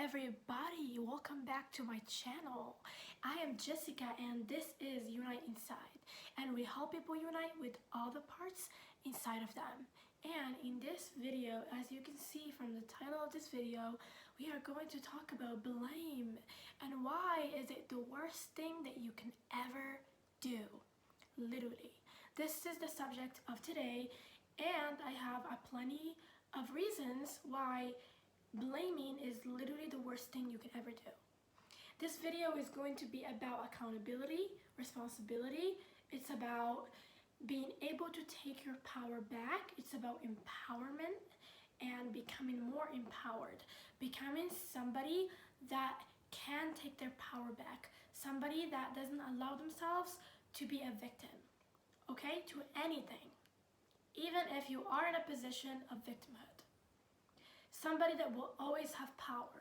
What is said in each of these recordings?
everybody, welcome back to my channel. I am Jessica and this is Unite Inside, and we help people unite with all the parts inside of them. And in this video, as you can see from the title of this video, we are going to talk about blame and why is it the worst thing that you can ever do. Literally, this is the subject of today, and I have plenty of reasons why blaming is literally the worst thing you can ever do. This video is going to be about accountability, responsibility. It's about being able to take your power back. It's about empowerment and becoming more empowered. Becoming somebody that can take their power back. Somebody that doesn't allow themselves to be a victim, okay, to anything. Even if you are in a position of victimhood. Somebody that will always have power.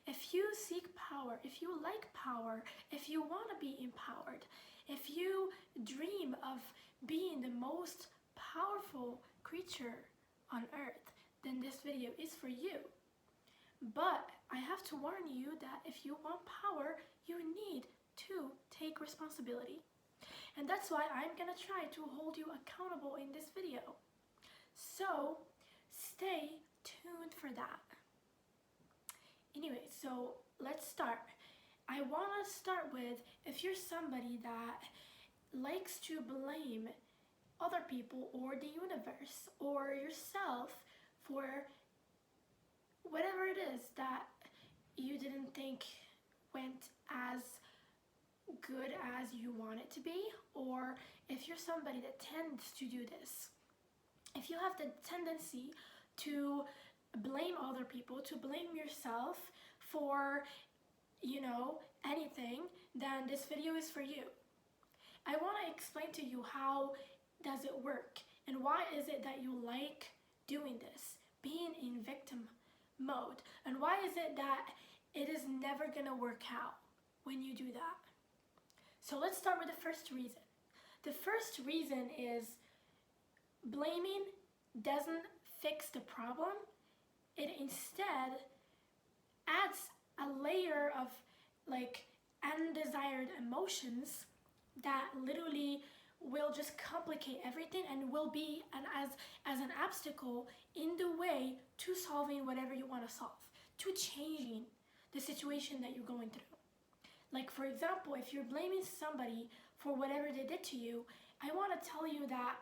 If you seek power, if you like power, if you want to be empowered, if you dream of being the most powerful creature on earth, then this video is for you. But I have to warn you that if you want power, you need to take responsibility. And that's why I'm gonna try to hold you accountable in this video. So stay tuned for that. Anyway, so let's start. I want to start with, if you're somebody that likes to blame other people or the universe or yourself for whatever it is that you didn't think went as good as you want it to be, or if you're somebody that tends to do this, if you have the tendency to blame other people, to blame yourself for, anything, then this video is for you. I want to explain to you how does it work and why is it that you like doing this, being in victim mode, and why is it that it is never gonna work out when you do that. So let's start with the first reason. The first reason is blaming doesn't fix the problem. It instead adds a layer of undesired emotions that literally will just complicate everything and will be as an obstacle in the way to solving whatever you want to solve, to changing the situation that you're going through. Like, for example, if you're blaming somebody for whatever they did to you, I want to tell you that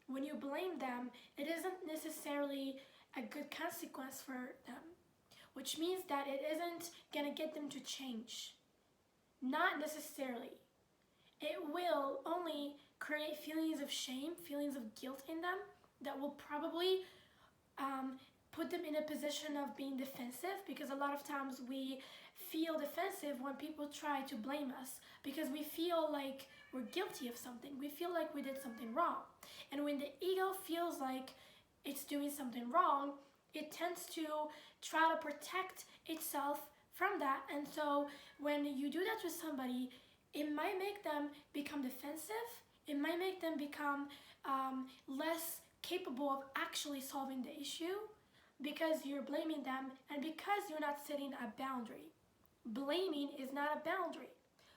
when you blame them, it isn't necessarily a good consequence for them, which means that it isn't gonna get them to change. Not necessarily. It will only create feelings of shame, feelings of guilt in them that will probably put them in a position of being defensive, because a lot of times we feel defensive when people try to blame us because we feel like we're guilty of something. We feel like we did something wrong. And when the ego feels like it's doing something wrong, it tends to try to protect itself from that. And so when you do that with somebody, it might make them become defensive. It might make them become less capable of actually solving the issue because you're blaming them and because you're not setting a boundary. Blaming is not a boundary.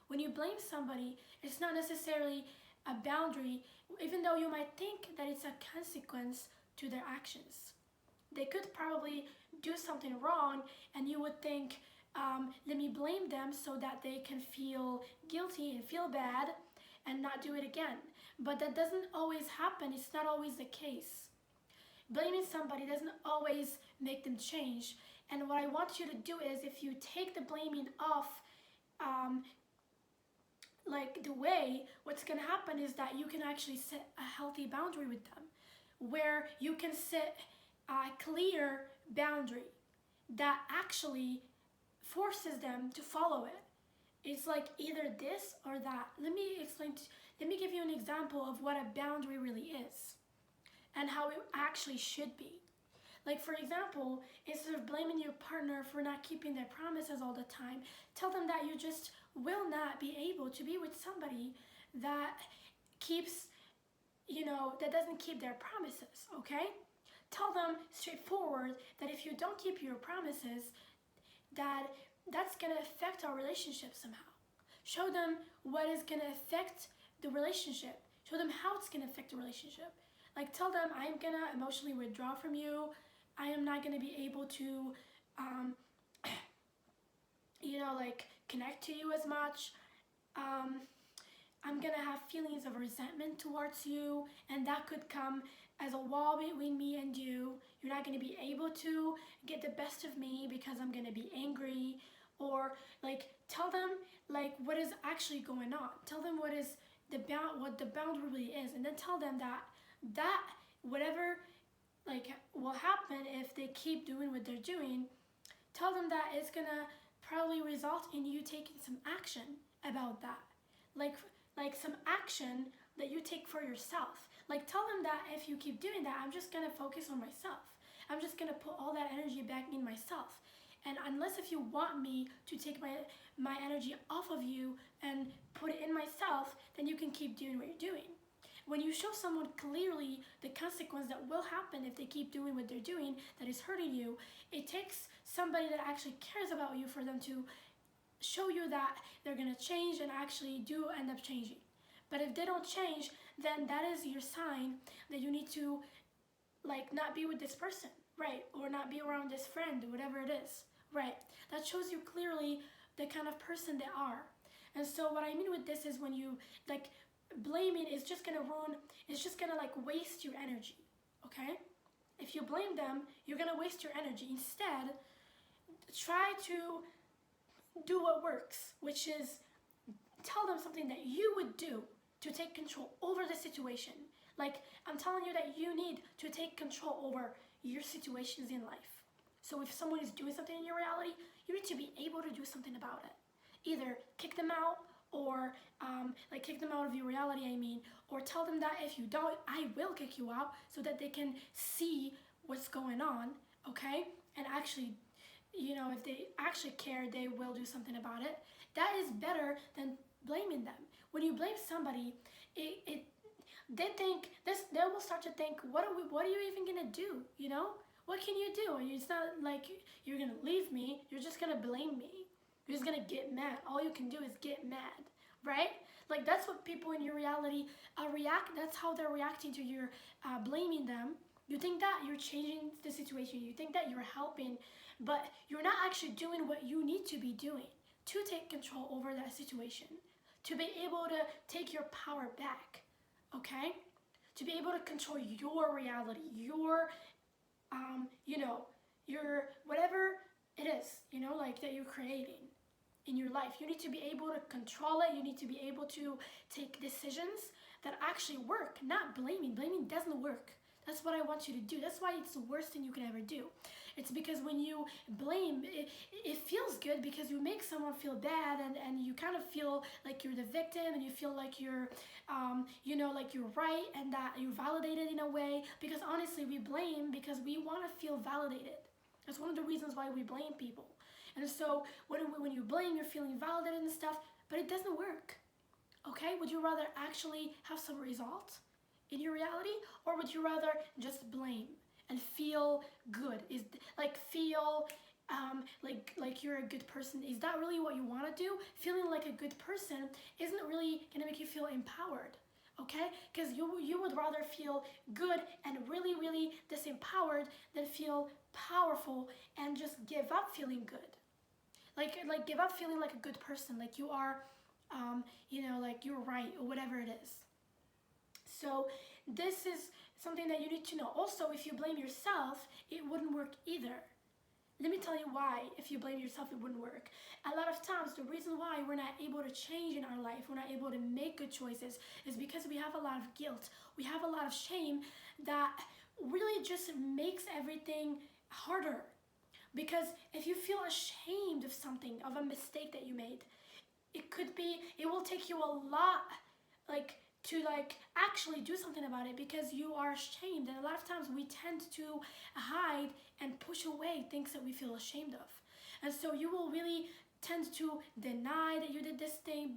When you blame somebody, it's not necessarily a boundary, even though you might think that it's a consequence to their actions. They could probably do something wrong and you would think, let me blame them so that they can feel guilty and feel bad and not do it again. But that doesn't always happen. It's not always the case. Blaming somebody doesn't always make them change. And what I want you to do is, if you take the blaming off the way, what's going to happen is that you can actually set a healthy boundary with them, where you can set a clear boundary that actually forces them to follow it. It's like either this or that. Let me give you an example of what a boundary really is and how it actually should be. Like, for example, instead of blaming your partner for not keeping their promises all the time, tell them that you just will not be able to be with somebody that keeps, that doesn't keep their promises, okay? Tell them straightforward that if you don't keep your promises, that that's gonna affect our relationship somehow. Show them what is gonna affect the relationship. Show them how it's gonna affect the relationship. Like tell them, I'm gonna emotionally withdraw from you. I am not gonna be able to, um, like connect to you as much. Um, I'm gonna have feelings of resentment towards you, and that could come as a wall between me and you. You're not gonna be able to get the best of me because I'm gonna be angry. Or like tell them like what is actually going on. Tell them what is what the boundary really is, and then tell them that whatever like will happen if they keep doing what they're doing. Tell them that it's gonna probably result in you taking some action about that. Like like some action that you take for yourself. Like tell them that if you keep doing that, I'm just gonna focus on myself. I'm just gonna put all that energy back in myself. And unless if you want me to take my energy off of you and put it in myself, then you can keep doing what you're doing. When you show someone clearly the consequence that will happen if they keep doing what they're doing that is hurting you, it takes somebody that actually cares about you for them to show you that they're gonna change and actually do end up changing. But if they don't change, then that is your sign that you need to like not be with this person, right? Or not be around this friend, whatever it is, right? That shows you clearly the kind of person they are. And so what I mean with this is when you like blaming is just gonna ruin, it's just gonna like waste your energy, okay? If you blame them, you're gonna waste your energy. Instead, try to do what works, which is tell them something that you would do to take control over the situation. Like, I'm telling you that you need to take control over your situations in life. So if someone is doing something in your reality, you need to be able to do something about it. Either kick them out or like kick them out of your reality, I mean, or tell them that if you don't, I will kick you out so that they can see what's going on, okay? And actually, if they actually care, they will do something about it. That is better than blaming them. When you blame somebody, they think this. They will start to think, what are you even gonna do? What can you do? It's not like you're gonna leave me. You're just gonna blame me. You're just gonna get mad. All you can do is get mad, right? Like that's what people in your reality react. That's how they're reacting to your blaming them. You think that you're changing the situation. You think that you're helping, but you're not actually doing what you need to be doing to take control over that situation, to be able to take your power back, okay? To be able to control your reality, your your whatever it is, like that you're creating in your life. You need to be able to control it. You need to be able to take decisions that actually work, not blaming. Blaming doesn't work. That's what I want you to do. That's why it's the worst thing you can ever do. It's because when you blame, it feels good because you make someone feel bad and you kind of feel like you're the victim and you feel like you're, like you're right and that you're validated in a way. Because honestly, we blame because we want to feel validated. That's one of the reasons why we blame people. And so when you blame, you're feeling validated and stuff, but it doesn't work. Okay? Would you rather actually have some results in your reality, or would you rather just blame and feel good? Is like feel like you're a good person? Is that really what you want to do? Feeling like a good person isn't really gonna make you feel empowered, okay? Because you would rather feel good and really really disempowered than feel powerful and just give up feeling good. Like give up feeling like a good person, like you are, like you're right or whatever it is. So this is something that you need to know. Also, if you blame yourself, it wouldn't work either. Let me tell you why, if you blame yourself, it wouldn't work. A lot of times, the reason why we're not able to change in our life, we're not able to make good choices, is because we have a lot of guilt. We have a lot of shame that really just makes everything harder. Because if you feel ashamed of something, of a mistake that you made, it will take you a lot, to actually do something about it because you are ashamed. And a lot of times we tend to hide and push away things that we feel ashamed of. And so you will really tend to deny that you did this thing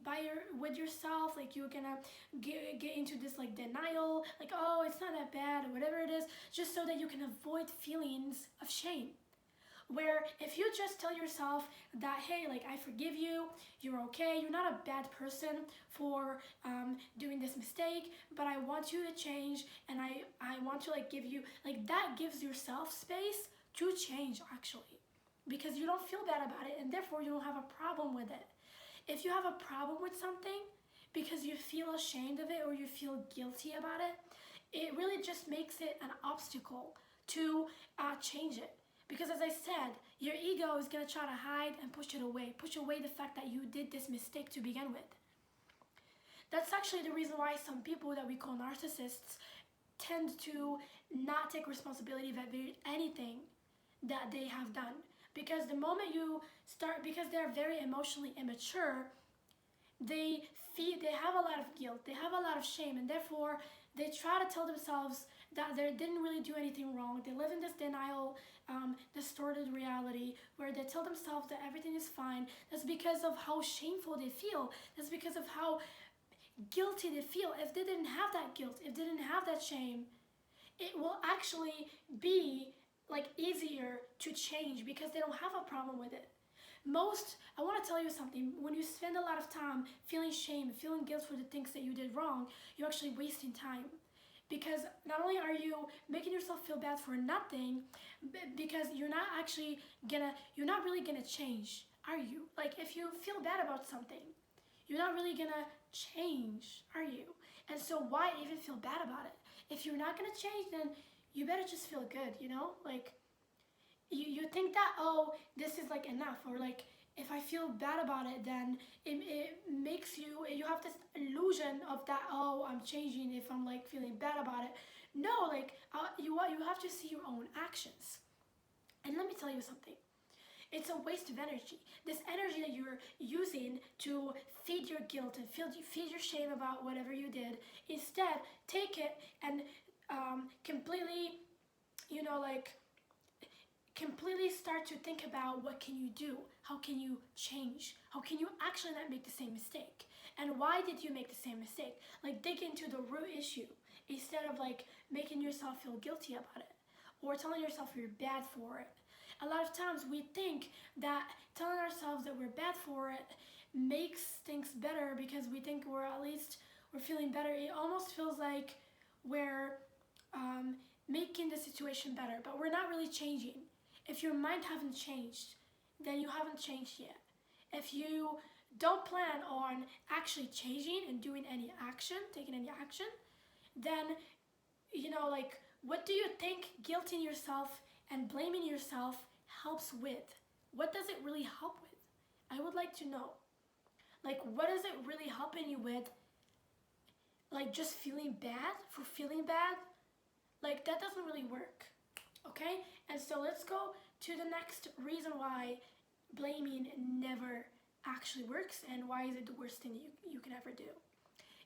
with yourself. Like you're gonna get into this denial, like, oh, it's not that bad or whatever it is, just so that you can avoid feelings of shame. Where if you just tell yourself that, hey, like, I forgive you, you're okay, you're not a bad person for doing this mistake, but I want you to change, and I want to like give you, like, that gives yourself space to change actually, because you don't feel bad about it, and therefore you don't have a problem with it. If you have a problem with something because you feel ashamed of it or you feel guilty about it, it really just makes it an obstacle to change it. Because as I said, your ego is going to try to hide and push away the fact that you did this mistake to begin with. That's actually the reason why some people that we call narcissists tend to not take responsibility for anything that they have done. Because the moment you start, because they're very emotionally immature, they have a lot of guilt, they have a lot of shame, and therefore they try to tell themselves that they didn't really do anything wrong. They live in this denial, distorted reality where they tell themselves that everything is fine. That's because of how shameful they feel. That's because of how guilty they feel. If they didn't have that guilt, if they didn't have that shame, it will actually be like easier to change because they don't have a problem with it. I want to tell you something, when you spend a lot of time feeling shame, feeling guilt for the things that you did wrong, you're actually wasting time. Because not only are you making yourself feel bad for nothing, because you're not really gonna change, are you? Like, if you feel bad about something, you're not really gonna change, are you? And so why even feel bad about it? If you're not gonna change, then you better just feel good, you know? Like, you think that, oh, this is like enough, or like, if I feel bad about it, then it makes you have this illusion of that, oh, I'm changing if I'm like feeling bad about it. No, like, you have to see your own actions. And let me tell you something. It's a waste of energy. This energy that you're using to feed your guilt and feed your shame about whatever you did, instead, take it and completely, completely start to think about what can you do, how can you change, how can you actually not make the same mistake, and why did you make the same mistake. Like, dig into the root issue instead of like making yourself feel guilty about it or telling yourself you're bad for it. A lot of times we think that telling ourselves that we're bad for it makes things better because we think we're feeling better. It almost feels like we're making the situation better, but we're not really changing. If your mind hasn't changed, then you haven't changed yet. If you don't plan on actually changing and doing any action, taking any action, then, like, what do you think guilting yourself and blaming yourself helps with? What does it really help with? I would like to know. Like, what is it really helping you with? Like, just feeling bad for feeling bad? Like, that doesn't really work. Okay? And so let's go to the next reason why blaming never actually works and why is it the worst thing you can ever do.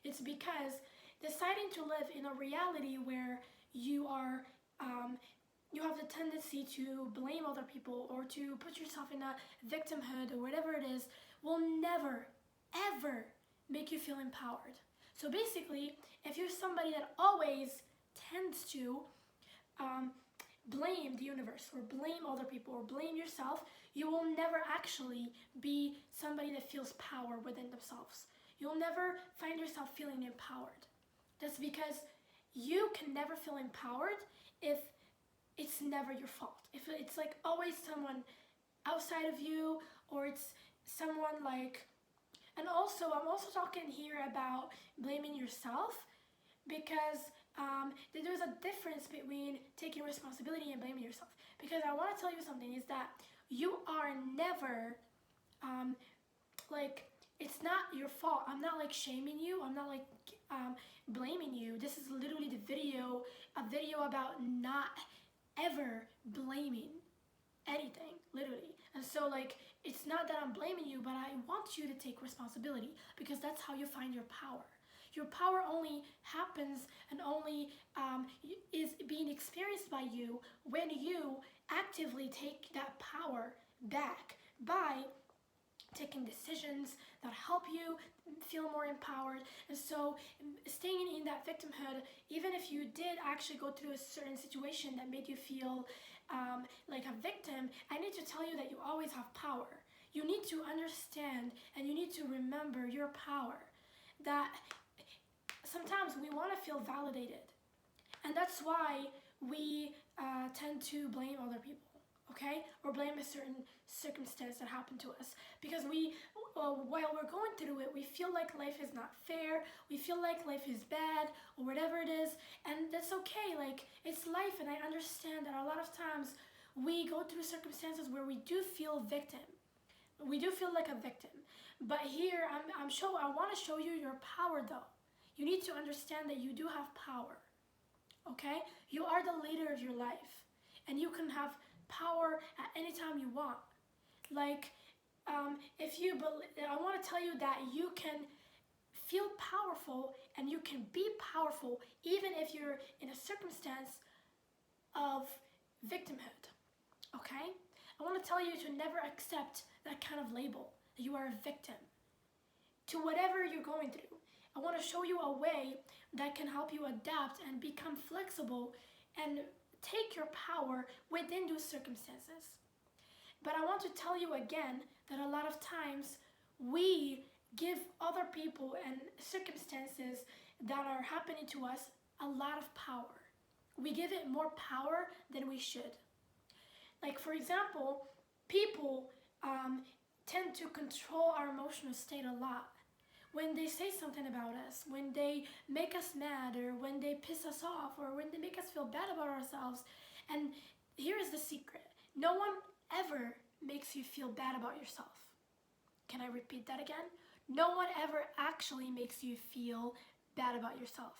It's because deciding to live in a reality where you have the tendency to blame other people or to put yourself in a victimhood or whatever it is will never, ever make you feel empowered. So basically, if you're somebody that always tends to blame the universe or blame other people or blame yourself, you will never actually be somebody that feels power within themselves. You'll never find yourself feeling empowered. That's because you can never feel empowered if it's never your fault. If it's like always someone outside of you, or it's someone like, and also I'm also talking here about blaming yourself, because there's a difference between taking responsibility and blaming yourself. Because I want to tell you something, is that you are never, like, it's not your fault. I'm not like shaming you. I'm not like blaming you. This is literally a video about not ever blaming anything, literally. And so, like, it's not that I'm blaming you, but I want you to take responsibility, because that's how you find your power. Your power only happens and only is being experienced by you when you actively take that power back by taking decisions that help you feel more empowered. And so staying in that victimhood, even if you did actually go through a certain situation that made you feel like a victim, I need to tell you that you always have power. You need to understand and you need to remember your power. That sometimes we want to feel validated. And that's why we tend to blame other people, okay? Or blame a certain circumstance that happened to us. Because while we're going through it, we feel like life is not fair, we feel like life is bad, or whatever it is, and that's okay. Like, it's life, and I understand that a lot of times we go through circumstances where we do feel victim. We do feel like a victim. But here, I want to show you your power, though. You need to understand that you do have power. Okay? You are the leader of your life. And you can have power at any time you want. Like, I want to tell you that you can feel powerful and you can be powerful even if you're in a circumstance of victimhood. Okay? I want to tell you to never accept that kind of label, that you are a victim to whatever you're going through. I want to show you a way that can help you adapt and become flexible and take your power within those circumstances. But I want to tell you again that a lot of times we give other people and circumstances that are happening to us a lot of power. We give it more power than we should. Like, for example, people tend to control our emotional state a lot. When they say something about us, when they make us mad, or when they piss us off, or when they make us feel bad about ourselves. And here is the secret. No one ever makes you feel bad about yourself. Can I repeat that again? No one ever actually makes you feel bad about yourself.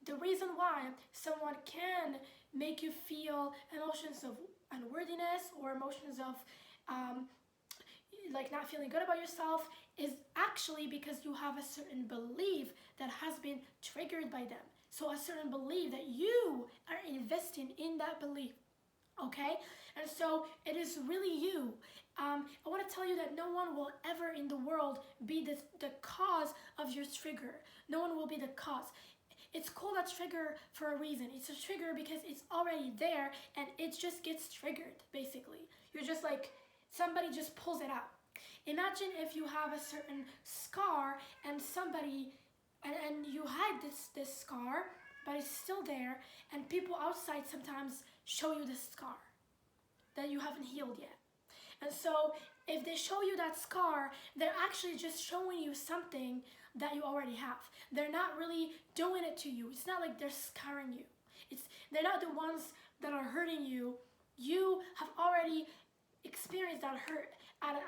The reason why someone can make you feel emotions of unworthiness or emotions of like not feeling good about yourself is actually because you have a certain belief that has been triggered by them. So a certain belief that you are investing in that belief. Okay? And so it is really you. I want to tell you that no one will ever in the world be the cause of your trigger. No one will be the cause. It's called a trigger for a reason. It's a trigger because it's already there and it just gets triggered, basically. You're just like, somebody just pulls it out. Imagine if you have a certain scar and and you hide this scar, but it's still there, and people outside sometimes show you this scar that you haven't healed yet. And so if they show you that scar, they're actually just showing you something that you already have. They're not really doing it to you. It's not like they're scarring you. They're not the ones that are hurting you. You have already experienced that hurt at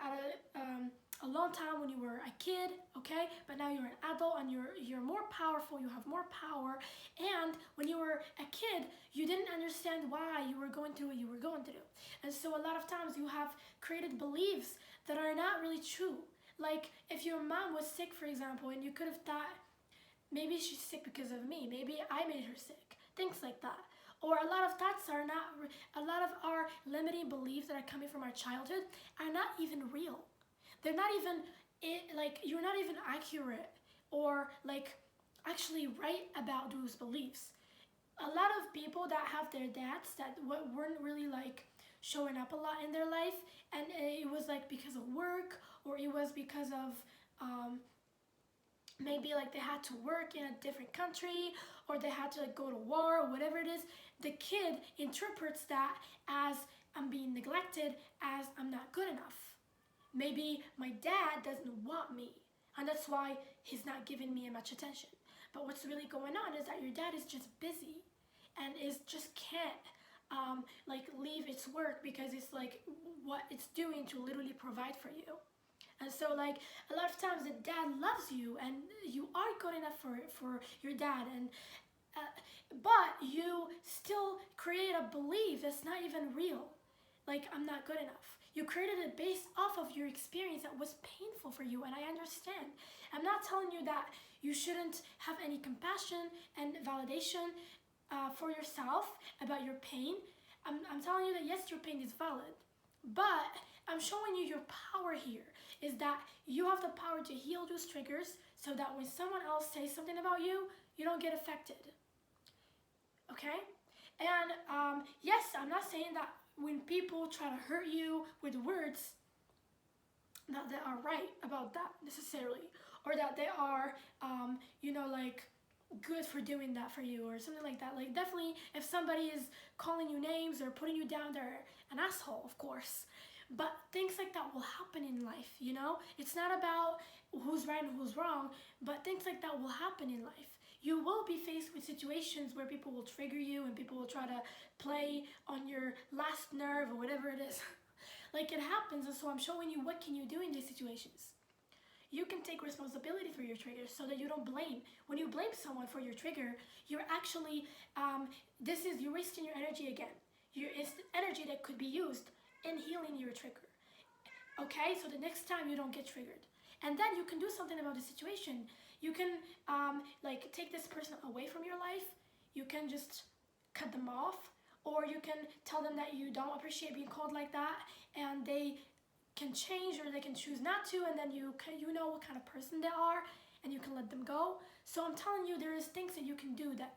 a long time when you were a kid, okay? But now you're an adult and you're more powerful, you have more power. And when you were a kid, you didn't understand why you were going through what you were going through. And so a lot of times you have created beliefs that are not really true. Like if your mom was sick, for example, and you could have thought, maybe she's sick because of me, maybe I made her sick, things like that. Or a lot of our limiting beliefs that are coming from our childhood are not even real. They're not even, like, you're not even accurate or like actually right about those beliefs. A lot of people that have their dads that weren't really like showing up a lot in their life, and it was like because of work, or it was because of maybe like they had to work in a different country, or they had to like go to war, or whatever it is. The kid interprets that as I'm being neglected, as I'm not good enough. Maybe my dad doesn't want me, and that's why he's not giving me much attention. But what's really going on is that your dad is just busy and just can't like leave its work because it's like what it's doing to literally provide for you. And so like a lot of times the dad loves you and you are good enough for your dad, and but you still create a belief that's not even real. Like, I'm not good enough. You created it based off of your experience that was painful for you, and I understand. I'm not telling you that you shouldn't have any compassion and validation for yourself about your pain. I'm telling you that yes, your pain is valid, but I'm showing you your power here is that you have the power to heal those triggers so that when someone else says something about you, you don't get affected. Okay? And yes, I'm not saying that when people try to hurt you with words not that are right about that necessarily, or that they are, like good for doing that for you or something like that. Like definitely, if somebody is calling you names or putting you down, they're an asshole, of course. But things like that will happen in life, you know? It's not about who's right and who's wrong, but things like that will happen in life. You will be faced with situations where people will trigger you and people will try to play on your last nerve or whatever it is. Like it happens, and so I'm showing you what can you do in these situations. You can take responsibility for your triggers so that you don't blame. When you blame someone for your trigger, you're actually, you're wasting your energy again. It's energy that could be used in healing your trigger. Okay, so the next time you don't get triggered. And then you can do something about the situation. You can take this person away from your life. You can just cut them off, or you can tell them that you don't appreciate being called like that, and they can change or they can choose not to, and then you know what kind of person they are, and you can let them go. So I'm telling you, there is things that you can do that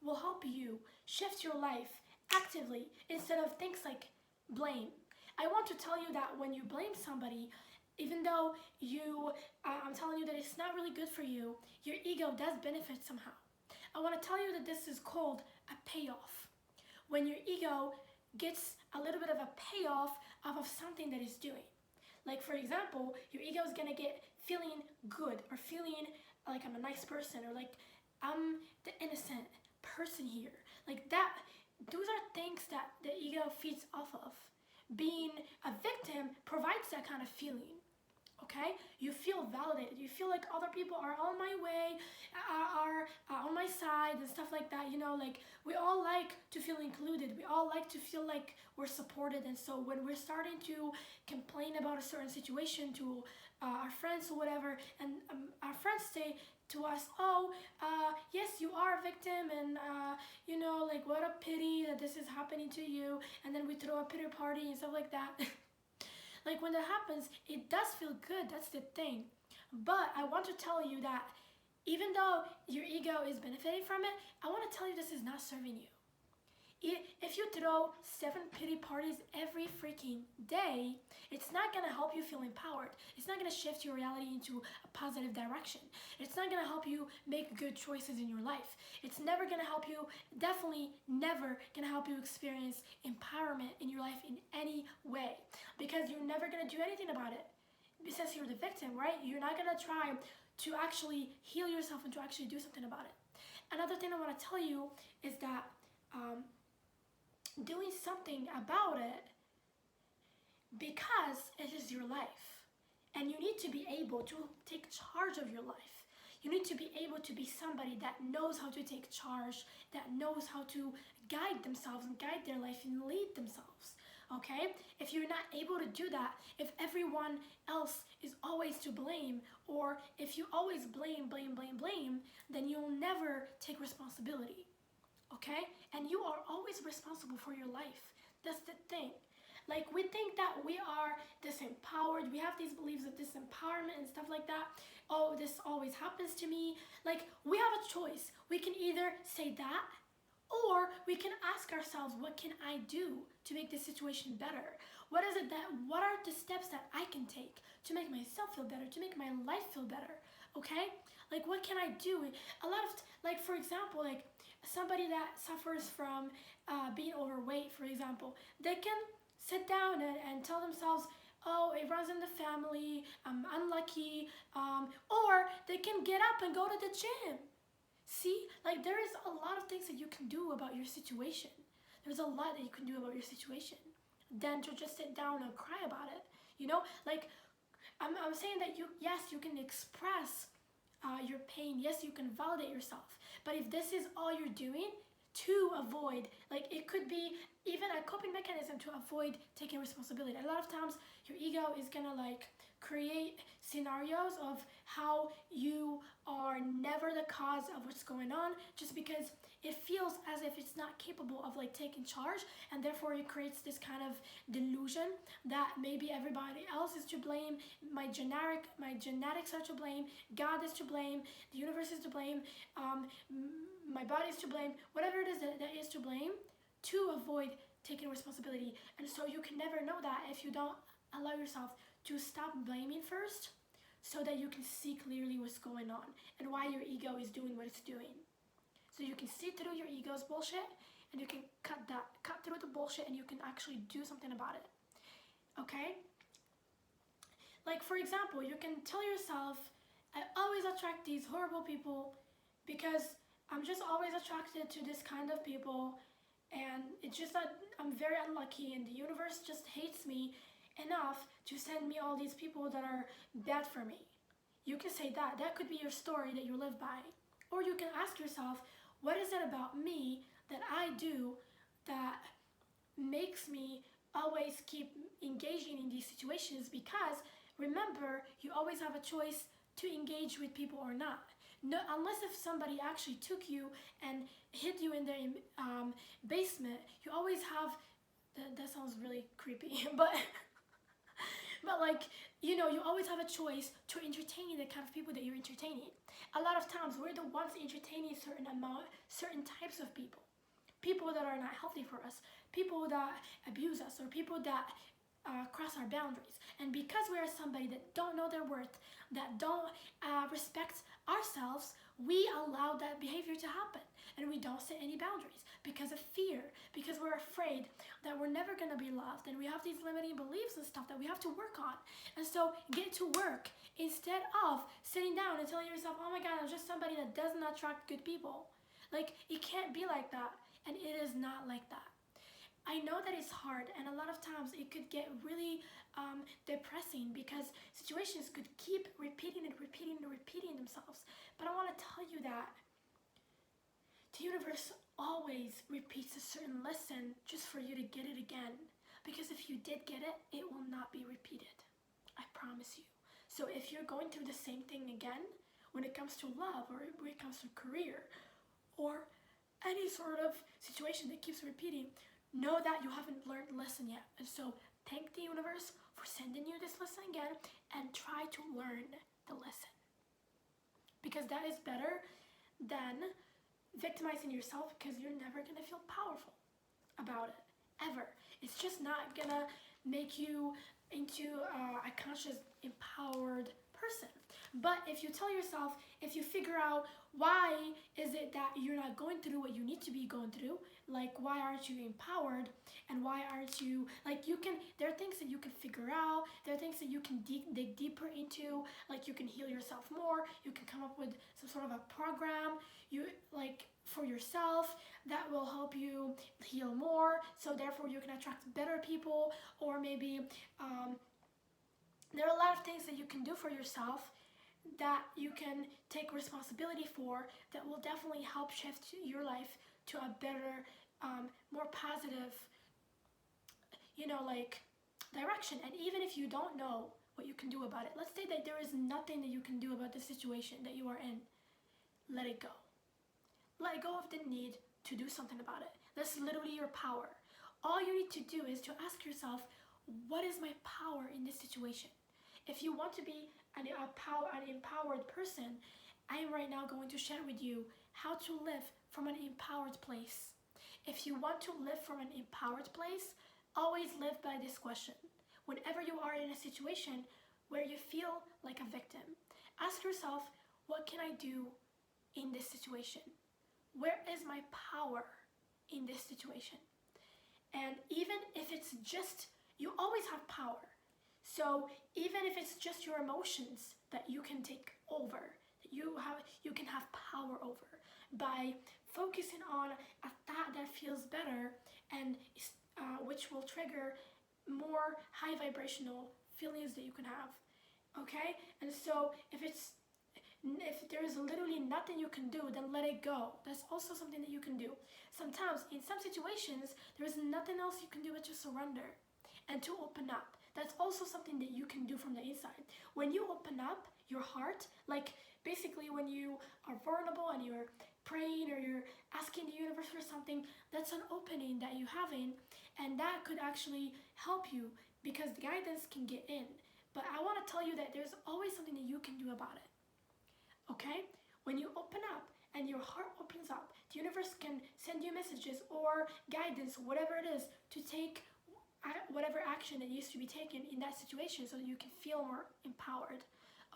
will help you shift your life actively instead of things like blame. I want to tell you that when you blame somebody, even though I'm telling you that it's not really good for you, your ego does benefit somehow. I want to tell you that this is called a payoff. When your ego gets a little bit of a payoff off of something that it's doing. Like for example, your ego is gonna get feeling good, or feeling like I'm a nice person, or like I'm the innocent person here. Like that, those are things that the ego feeds off of. Being a victim provides that kind of feeling. Okay, you feel validated. You feel like other people are on my way, are on my side and stuff like that. You know, like we all like to feel included. We all like to feel like we're supported. And so when we're starting to complain about a certain situation to our friends or whatever, and our friends say to us, oh, yes, you are a victim, and like what a pity that this is happening to you. And then we throw a pity party and stuff like that. Like when that happens, it does feel good, that's the thing. But I want to tell you that even though your ego is benefiting from it, I want to tell you this is not serving you. If you throw 7 pity parties every freaking day, it's not going to help you feel empowered. It's not going to shift your reality into a positive direction. It's not going to help you make good choices in your life. It's never going to help you, definitely never going to help you experience empowerment in your life in any way, because you're never going to do anything about it. Since you're the victim, right? You're not going to try to actually heal yourself and to actually do something about it. Another thing I want to tell you is that doing something about it, because it is your life, and you need to be able to take charge of your life. You need to be able to be somebody that knows how to take charge, that knows how to guide themselves and guide their life and lead themselves. Okay? If you're not able to do that, if everyone else is always to blame, or if you always blame, then you'll never take responsibility. Okay? And you are always responsible for your life. That's the thing. Like, we think that we are disempowered. We have these beliefs of disempowerment and stuff like that. Oh, this always happens to me. Like, we have a choice. We can either say that, or we can ask ourselves, what can I do to make this situation better? What are the steps that I can take to make myself feel better, to make my life feel better? Okay? Like, what can I do? A lot of, like, for example, like, somebody that suffers from being overweight, for example, they can sit down and tell themselves, oh, it runs in the family, I'm unlucky, or they can get up and go to the gym. See, like, there is a lot of things that you can do about your situation. There's a lot that you can do about your situation than to just sit down and cry about it. You know, like, I'm saying that yes, you can express your pain. Yes, you can validate yourself. But if this is all you're doing to avoid, like, it could be even a coping mechanism to avoid taking responsibility. A lot of times your ego is gonna like create scenarios of how you are never the cause of what's going on, just because it feels as if it's not capable of like taking charge, and therefore it creates this kind of delusion that maybe everybody else is to blame, my genetics are to blame, God is to blame, the universe is to blame, my body is to blame, whatever it is that is to blame, to avoid taking responsibility. And so you can never know that if you don't allow yourself to stop blaming first, so that you can see clearly what's going on and why your ego is doing what it's doing. So you can see through your ego's bullshit, and you can cut through the bullshit, and you can actually do something about it. Okay? Like, for example, you can tell yourself, I always attract these horrible people because I'm just always attracted to this kind of people, and it's just that I'm very unlucky, and the universe just hates me enough to send me all these people that are bad for me. You can say that. That could be your story that you live by. Or you can ask yourself, what is it about me that I do that makes me always keep engaging in these situations? Because remember, you always have a choice to engage with people or not. No, unless if somebody actually took you and hid you in their basement, you always have, that sounds really creepy, but like, you know, you always have a choice to entertain the kind of people that you're entertaining. A lot of times we're the ones entertaining certain types of people. People that are not healthy for us, people that abuse us, or people that cross our boundaries. And because we are somebody that don't know their worth, that don't respect ourselves, we allow that behavior to happen. And we don't set any boundaries because of fear, because we're afraid that we're never going to be loved, and we have these limiting beliefs and stuff that we have to work on. And so get to work instead of sitting down and telling yourself, oh my God, I'm just somebody that doesn't attract good people. Like, it can't be like that, and it is not like that. I know that it's hard, and a lot of times it could get really depressing because situations could keep repeating themselves. But I want to tell you that the universe always repeats a certain lesson just for you to get it again. Because if you did get it, it will not be repeated. I promise you. So if you're going through the same thing again, when it comes to love, or when it comes to career, or any sort of situation that keeps repeating, know that you haven't learned the lesson yet. And so thank the universe for sending you this lesson again, and try to learn the lesson. Because that is better than victimizing yourself, because you're never gonna feel powerful about it, ever. It's just not gonna make you into a conscious, empowered person. But if you tell yourself, if you figure out why is it that you're not going through what you need to be going through, like why aren't you empowered, and why aren't you, like, you can, there are things that you can figure out, there are things that you can dig deeper into, like you can heal yourself more, you can come up with some sort of a program, you, like, for yourself that will help you heal more, so therefore you can attract better people. Or maybe there are a lot of things that you can do for yourself that you can take responsibility for, that will definitely help shift your life to a better, more positive, you know, like, direction. And even if you don't know what you can do about it, let's say that there is nothing that you can do about the situation that you are in, let it go. Let go of the need to do something about it. That's literally your power. All you need to do is to ask yourself, what is my power in this situation? If you want to be an empowered person, I am right now going to share with you how to live from an empowered place. If you want to live from an empowered place, always live by this question. Whenever you are in a situation where you feel like a victim, ask yourself, what can I do in this situation? Where is my power in this situation? And even if it's just, you always have power. So even if it's just your emotions that you can take over, that you can have power over by focusing on a thought that feels better, and which will trigger more high vibrational feelings that you can have. Okay? And so if there is literally nothing you can do, then let it go. That's also something that you can do. Sometimes, in some situations, there is nothing else you can do but to surrender and to open up. That's also something that you can do from the inside. When you open up your heart, like basically when you are vulnerable and you're praying or you're asking the universe for something, that's an opening that you're having, and that could actually help you because the guidance can get in. But I want to tell you that there's always something that you can do about it. Okay? When you open up and your heart opens up, the universe can send you messages or guidance, whatever it is, to take whatever action that needs to be taken in that situation so that you can feel more empowered,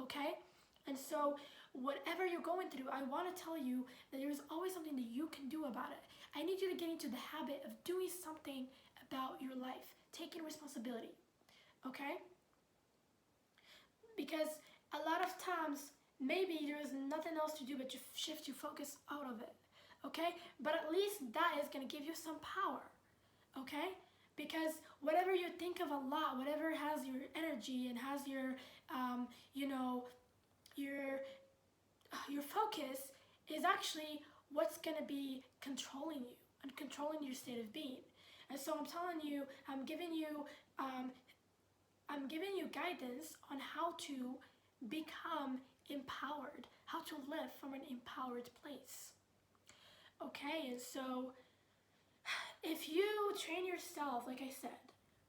okay? And so whatever you're going through, I want to tell you that there's always something that you can do about it. I need you to get into the habit of doing something about your life, taking responsibility, okay? Because a lot of times, maybe there is nothing else to do but to shift your focus out of it, okay? But at least that is going to give you some power, okay? Because whatever you think of a lot, whatever has your energy and has your, you know, your focus is actually what's going to be controlling you and controlling your state of being. And so I'm telling you, I'm giving you guidance on how to become empowered, how to live from an empowered place. Okay, and so if you train yourself, like I said,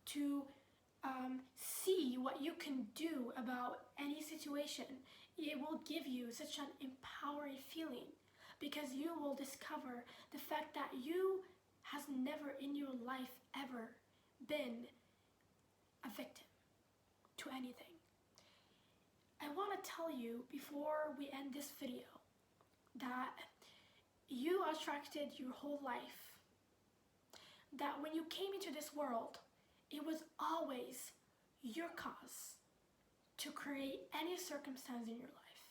to see what you can do about any situation, it will give you such an empowering feeling, because you will discover the fact that you has never in your life ever been a victim to anything. I want to tell you before we end this video that you attracted your whole life, that when you came into this world, it was always your cause to create any circumstance in your life.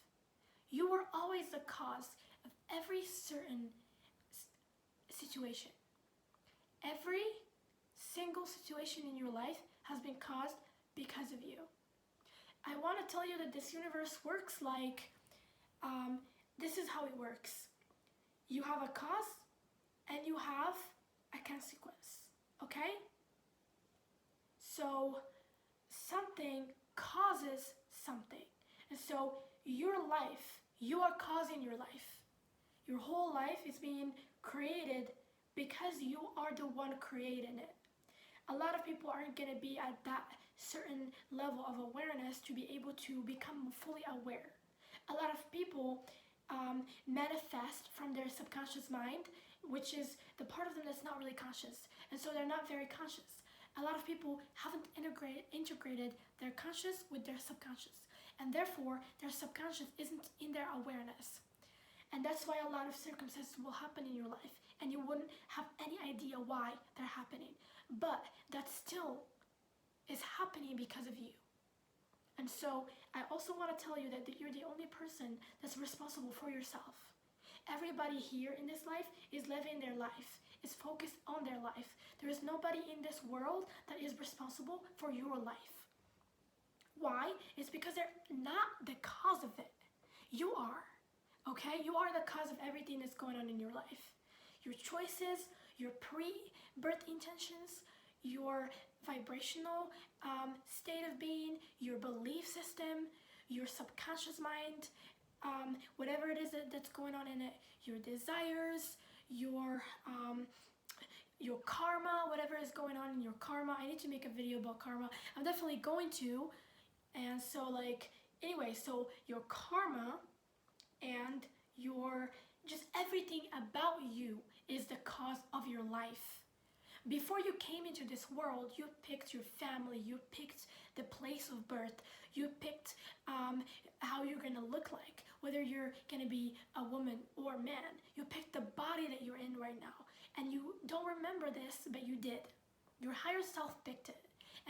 You were always the cause of every certain situation. Every single situation in your life has been caused because of you. I want to tell you that this universe works like, this is how it works. You have a cause and you have a consequence, okay? So something causes something. And so your life, you are causing your life. Your whole life is being created because you are the one creating it. A lot of people aren't going to be at that certain level of awareness to be able to become fully aware. A lot of people manifest from their subconscious mind, which is the part of them that's not really conscious, and so they're not very conscious. A lot of people haven't integrated their conscious with their subconscious, and therefore their subconscious isn't in their awareness. And that's why a lot of circumstances will happen in your life, and you wouldn't have any idea why they're happening. But that still is happening because of you. And so I also want to tell you that you're the only person that's responsible for yourself. Everybody here in this life is living their life, is focused on their life. There is nobody in this world that is responsible for your life. Why? It's because they're not the cause of it. You are, okay? You are the cause of everything that's going on in your life. Your choices, your pre-birth intentions, your vibrational state of being, your belief system, your subconscious mind, whatever it is that's going on in it, your desires, your karma, whatever is going on in your karma. I need to make a video about karma. I'm definitely going to. And so anyway, so your karma and your, just everything about you is the cause of your life. Before you came into this world, you picked your family, you picked the place of birth, you picked how you're going to look like, whether you're going to be a woman or a man. You picked the body that you're in right now, and you don't remember this, but you did. Your higher self picked it,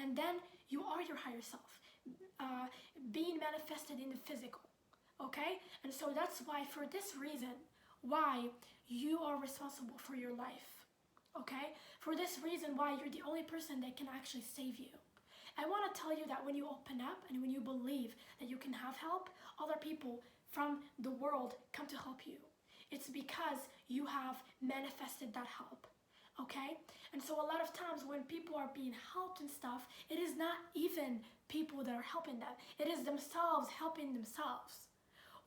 and then you are your higher self, being manifested in the physical, okay? And so that's why, for this reason, why you are responsible for your life. Okay? For this reason why you're the only person that can actually save you. I want to tell you that when you open up and when you believe that you can have help, other people from the world come to help you. It's because you have manifested that help. Okay? And so a lot of times when people are being helped and stuff, it is not even people that are helping them. It is themselves helping themselves.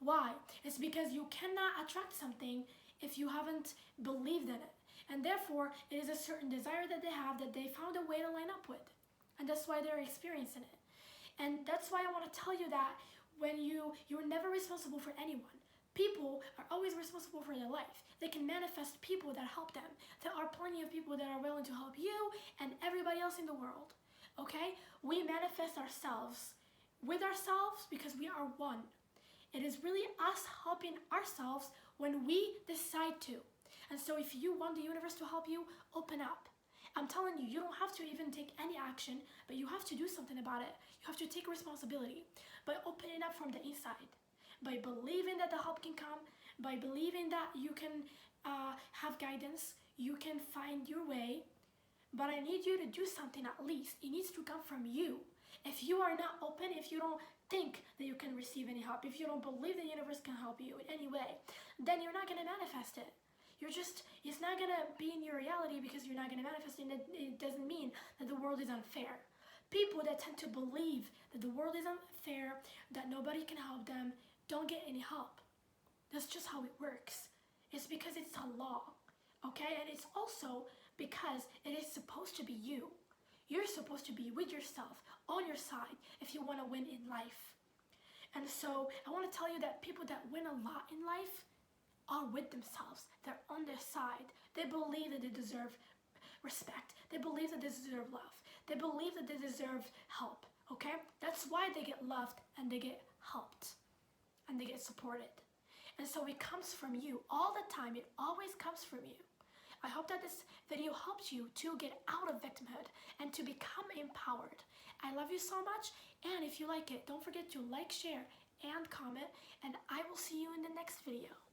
Why? It's because you cannot attract something if you haven't believed in it. And therefore, it is a certain desire that they have that they found a way to line up with. And that's why they're experiencing it. And that's why I want to tell you that when you're never responsible for anyone. People are always responsible for their life. They can manifest people that help them. There are plenty of people that are willing to help you and everybody else in the world. Okay? We manifest ourselves with ourselves because we are one. It is really us helping ourselves when we decide to. And so if you want the universe to help you, open up. I'm telling you, you don't have to even take any action, but you have to do something about it. You have to take responsibility by opening up from the inside, by believing that the help can come, by believing that you can have guidance, you can find your way. But I need you to do something at least. It needs to come from you. If you are not open, if you don't think that you can receive any help, if you don't believe the universe can help you in any way, then you're not going to manifest it. It's not going to be in your reality because you're not going to manifest it. It doesn't mean that the world is unfair. People that tend to believe that the world is unfair, that nobody can help them, don't get any help. That's just how it works. It's because it's a law, okay? And it's also because it is supposed to be you. You're supposed to be with yourself, on your side, if you want to win in life. And so I want to tell you that people that win a lot in life are with themselves. They're on their side. They believe that they deserve respect. They believe that they deserve love. They believe that they deserve help, okay? That's why they get loved and they get helped and they get supported. And so it comes from you all the time. It always comes from you. I hope that this video helped you to get out of victimhood and to become empowered. I love you so much, and if you like it, don't forget to like, share, and comment, and I will see you in the next video.